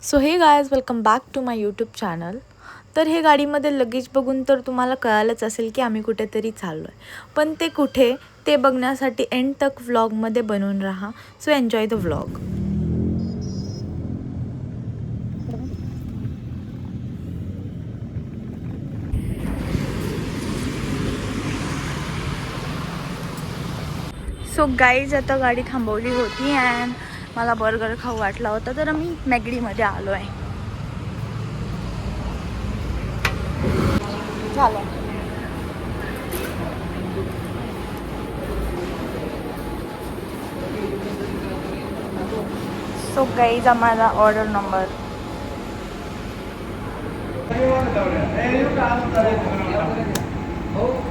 So hey guys welcome back to my YouTube channel. तर हे गाडीमध्ये लगेज बघून तर तुम्हाला कळालंच असेल की आम्ही कुठेतरी चाललो आहे, पण ते कुठे ते बघण्यासाठी एंड तक व्लॉगमध्ये बनवून राहा. So enjoy the vlog. So guys आता गाडी थांबवली होती अँड मला बर्गर खाऊ वाटला होता, तर मी मॅगडीमध्ये आलो आहे. झालं. सो गाईज आम्हाला ऑर्डर नंबर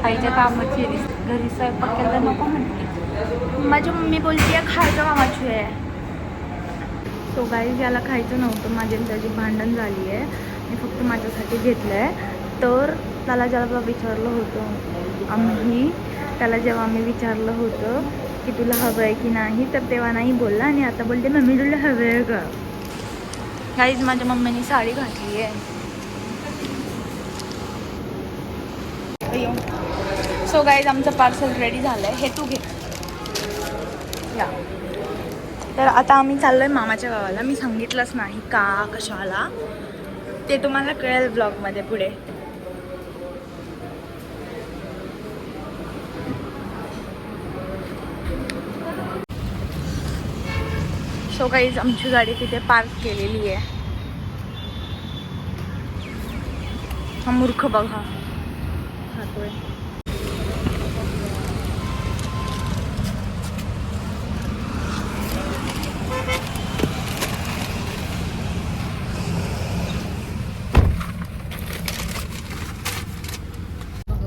खायच्या कामाची घरी स्वयंपाक केला नको म्हणते. माझी मम्मी बोलते खायचं कामाची आहे. सो गाईज याला खायचं नव्हतं, माझी आणि त्याची भांडण झाली आहे. मी फक्त माझ्यासाठी घेतलं आहे. तर त्याला जेव्हा विचारलं होतं जेव्हा आम्ही विचारलं होतं की तुला हवं आहे की नाही, तर तेव्हा नाही बोलला आणि आता बोलते मम्मी तुला हवं आहे का. गाईज माझ्या मम्मीने साडी घातली आहे. सो गाईज आमचं पार्सल रेडी झालं आहे, हे तू घे. या तर आता आम्ही चाललो आहे मामाच्या गावाला. मी सांगितलंच नाही का कशाला, ते तुम्हाला कळेल ब्लॉगमध्ये पुढे. सो गाईज आमची गाडी तिथे पार्क केलेली आहे. हा मूर्ख बघा खातोय.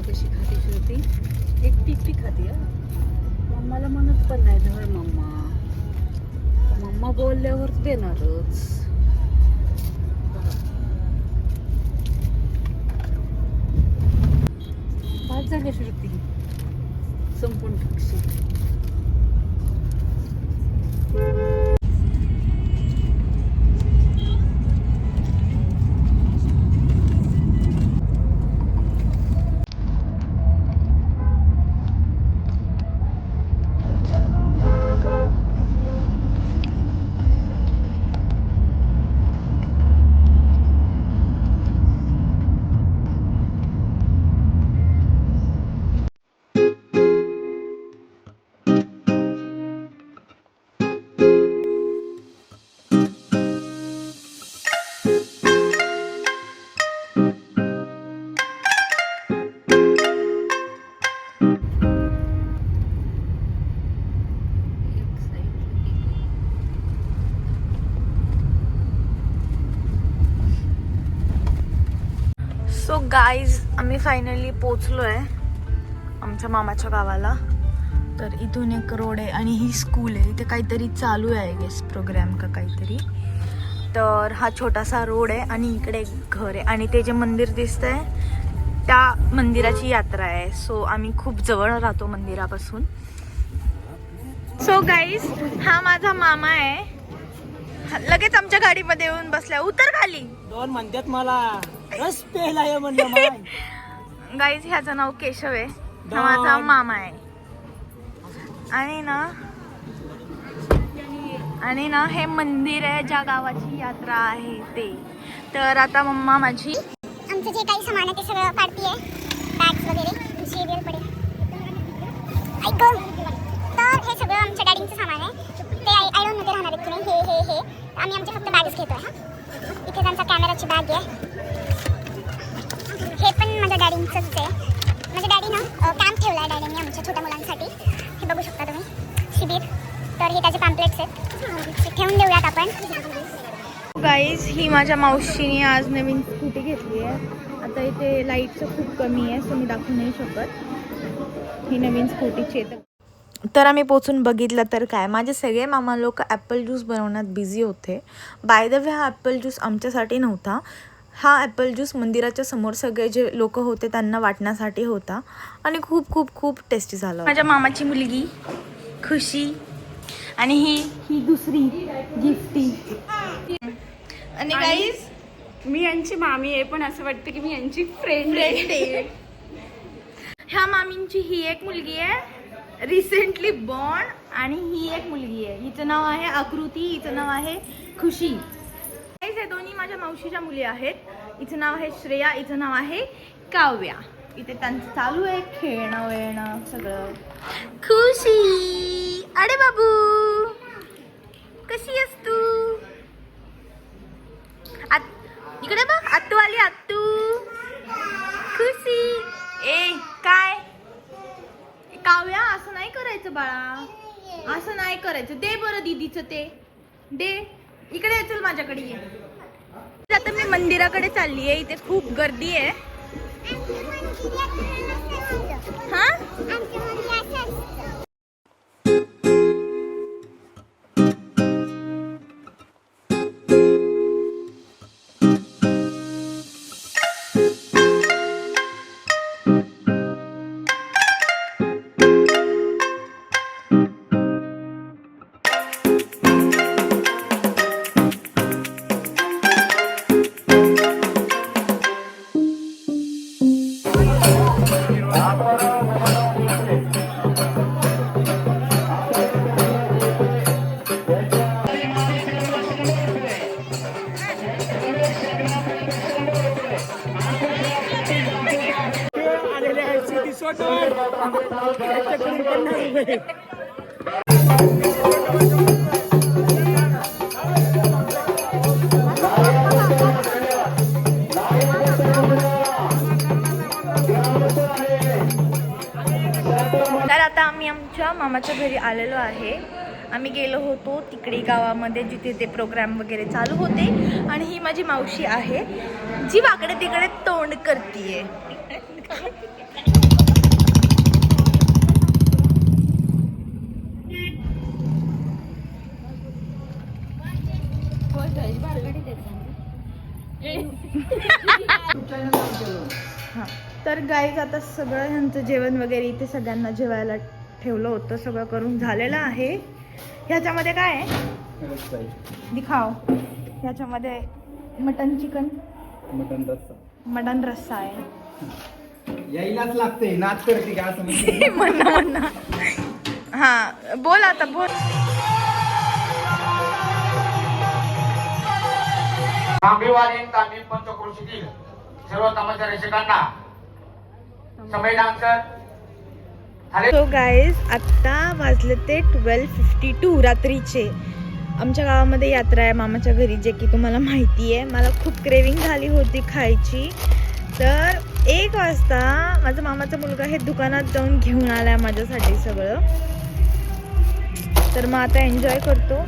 कशी खाते श्रुती, एक टिपी खाते. मम्माला म्हणत पण नाही धर मम्मा, मम्मा बोलल्यावर देणारच. बाद झाली श्रुती, संपून टाकशी. सो गाईज आम्ही फायनली पोचलो आहे आमच्या मामाच्या गावाला. तर इथून एक रोड आहे आणि ही स्कूल आहे. इथे काहीतरी चालू आहे गेस प्रोग्राम का काहीतरी. तर हा छोटासा रोड आहे आणि इकडे एक घर आहे आणि ते जे मंदिर दिसतंय त्या मंदिराची यात्रा आहे. सो आम्ही खूप जवळ राहतो मंदिरापासून. सो गाईज हा माझा मामा आहे. लगेच आमच्या गाडीमध्ये येऊन बसलाय. उतर खाली. दोन म्हणतात मला रस पेला आहे म्हणलं. गाईज ह्याचं नाव केशव आहे. हा माझा मामा आहे. आणि ना हे मंदिर आहे ज्या गावाची यात्रा आहे ते. तर आता मम्मा माझी आमचं जे काही सामान आहे ते सगळं काढतीये, बॅग्स वगैरे शेवियर पडेल ऐक. तर हे सगळं आमच्या डॅडींचं सामान आहे. ते आय डोंट नो ते राहणार आहेत की नाही. हे आम्ही आमचे फक्त बॅग्स घेतोय. हा इथे त्यांचा कॅमेराची बॅग आहे. हे पण माझ्या डॅडींचंच आहे. माझ्या डॅडीनं कॅम्प ठेवला आहे डॅडीने आमच्या छोट्या मुलांसाठी. हे बघू शकता तुम्ही, शिबिर. तर हे त्याचे पॅम्पलेट्स आहेत, ठेवून देऊयात आपण. गाईज ही माझ्या मावशीने आज नवीन स्कूटी घेतली आहे. आता इथे लाईटचं खूप कमी आहे सो मी दाखवू नाही शकत. ही नवीन स्कूटीची आहे. तर आम्ही पोचून बघितलं तर काय, माझे सगळे मामा लोक ॲपल ज्यूस बनवण्यात बिझी होते. बाय द वे हा ॲपल ज्यूस आमच्यासाठी नव्हता. हा ॲपल ज्यूस मंदिराच्या समोर सगळे जे लोक होते त्यांना वाटण्यासाठी होता आणि खूप खूप खूप टेस्टी झाला. माझ्या मामाची मुलगी खुशी आणि ही दुसरी गिफ्टी. आणि गाईज मी यांची मामी आहे, पण असं वाटतं की मी यांची फ्रेंड आहे. ह्या मामींची ही एक मुलगी आहे रिसेंटली बॉर्न, आणि ही एक मुलगी आहे, हिचं नाव आहे आकृती, हिचं नाव आहे खुशी. हे दोन्ही माझ्या मावशीच्या मुली आहेत. हिचं नाव आहे श्रेया, हिचं नाव आहे काव्या. इथे त्यांचं चालू आहे खेळणं वेळणं सगळं. खुशी, अरे बाबू कशी आहेस तू? इकडे बघ, आत्तू आली, आत्तू. खुशी. ए काय काव्या, असं नाही करायचं बाळा, असं नाही करायचं. दे बरं दीदीचं ते दे. इकडे चल माझ्याकडे ये. आता मी मंदिराकडे चालली आहे. इथे खूप गर्दी आहे. हा आलेले आहेत सिटी सोटवर. त्याच्याकडून 50 रुपये. तर आता आम्ही आमच्या मामाच्या घरी आलेलो आहे. आम्ही गेलो होतो तिकडे गावामध्ये जिथे ते प्रोग्राम वगैरे चालू होते. आणि ही माझी मावशी आहे जी वाकडे तिकडे तोंड करतीये. हां, तर गाईज आता सगळं ह्यांचं जेवण वगैरे इथे सगळ्यांना जेवायला ठेवलं होतं. सगळं करून झालेलं आहे. ह्याच्यामध्ये काय आहे दिखाव. ह्याच्यामध्ये मटन चिकन मटन रस्सा आहे. यायलाच लागते. नाच करते का असं म्हणा. हा बोल आता बोल. तांबेवाडी तांबी पंचक्रोशीतील सर्व कामाच्या रसिकांना संमेलनांचं सो गाईज आत्ता वाजले ते 12:52 रात्रीचे. आमच्या गावामध्ये यात्रा आहे मामाच्या घरी, जे की तुम्हाला माहिती आहे. मला खूप क्रेविंग झाली होती खायची. तर 1 वाजता माझा मामाचा मुलगा हे दुकानात जाऊन घेऊन आलाय माझ्यासाठी सगळं. तर मग आता एन्जॉय करतो.